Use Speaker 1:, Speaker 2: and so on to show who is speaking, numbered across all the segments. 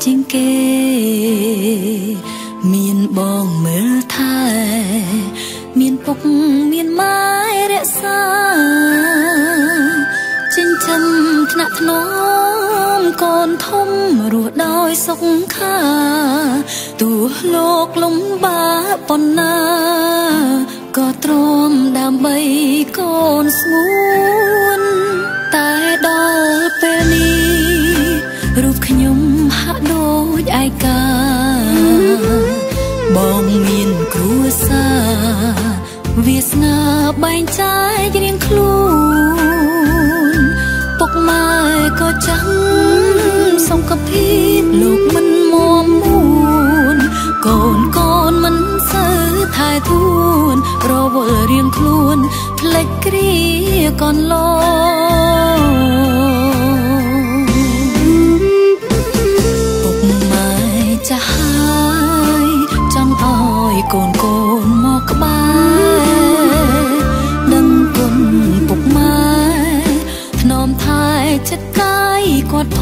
Speaker 1: ជាងគេមានបងមើលថែមានពុកមានម៉ែរក្សាចិញ្ចឹមថ្នាក់ថ្នមកូនធំរស់ដោយសុខាទោះលោកលំបាកប៉ុណ្ណាក៏ទ្រាំដើម្បីកូនស្ងួនតែដល់ពេលនេះរូបខ្ញុំហាក់ដូចឯកាបងមានគ្រួសារវាសនាបែងចែករៀងខ្លួនពុកម៉ែក៏ចាំសង្កពីលោកមិនមាំមួនកូនមិនសូវថែទួនរវល់រៀងខ្លួនផ្លេចគ្រាកូនលោពុកម៉ែចាស់ហើយចង់ឲ្យកូនមកក្បែរដឹងគុណពុកម៉ែថ្នមថែចិត្តកាយគាត់ផ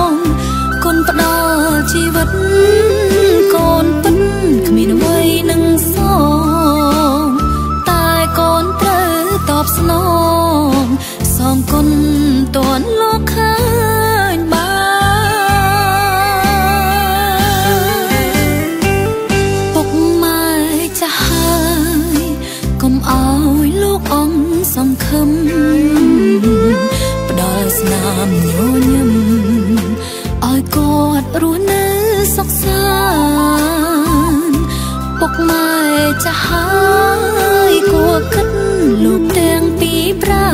Speaker 1: ងគុណផ្ដល់ជីវិតកូនពិតគ្មានអ្វីនឹងសងតែកូនត្រូវតបស្នងសងគុណតួនលោកឃើញបានពុកម៉ែចាស់ហើយកុំឲ្យលោកអង្គសង្ឃឹមផ្ដល់ស្នាមញញឹមឲ្យគាត់រស់នៅសុខសាន្តពុកម៉ែចាស់ហើយគួរគិតលោកទាំងពីរប្រា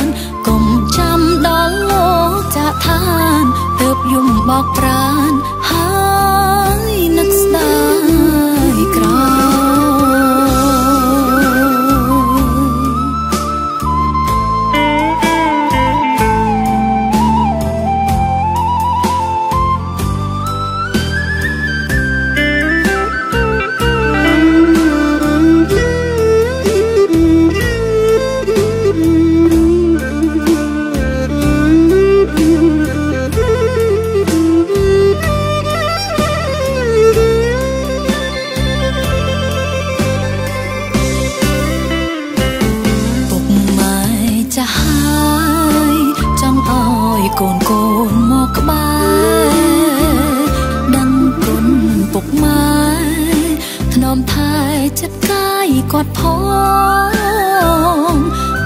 Speaker 1: ណកុំចាំដល់លោកចាក់ឋានទើបយំបោកប្រាណហើយនឹកស្ដាយក្រោយកូនមកក្បែរដឹងគុណពុកម៉ែថ្នមថែចិត្តកាយគាត់ផង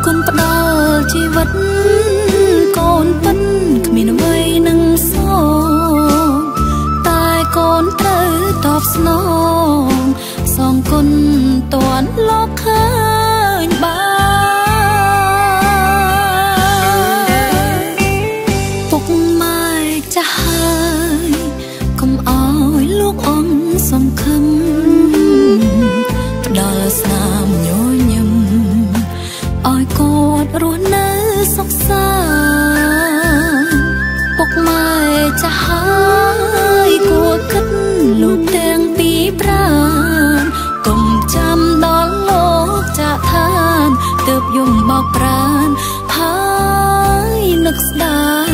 Speaker 1: គុណផ្ដល់ជីវិតកូនពិតគ្មានអ្វីនឹងសងតែកូនត្រូវតបស្នងសងគុណតួនលោកឃើញបានពុកម៉ែចាស់ហើយកុំឲ្យលោកអង្គសង្ឃឹមផ្ដល់ស្នាមញញឹមឲ្យគាត់រស់នៅសុខសាន្តពុកម៉ែចាស់ហើយគួរគិតលោកទាំងពីរប្រាណកុំចាំដល់លោកចាក់ឋានទើបយំបោកប្រាណហើយនឹកស្ដាយ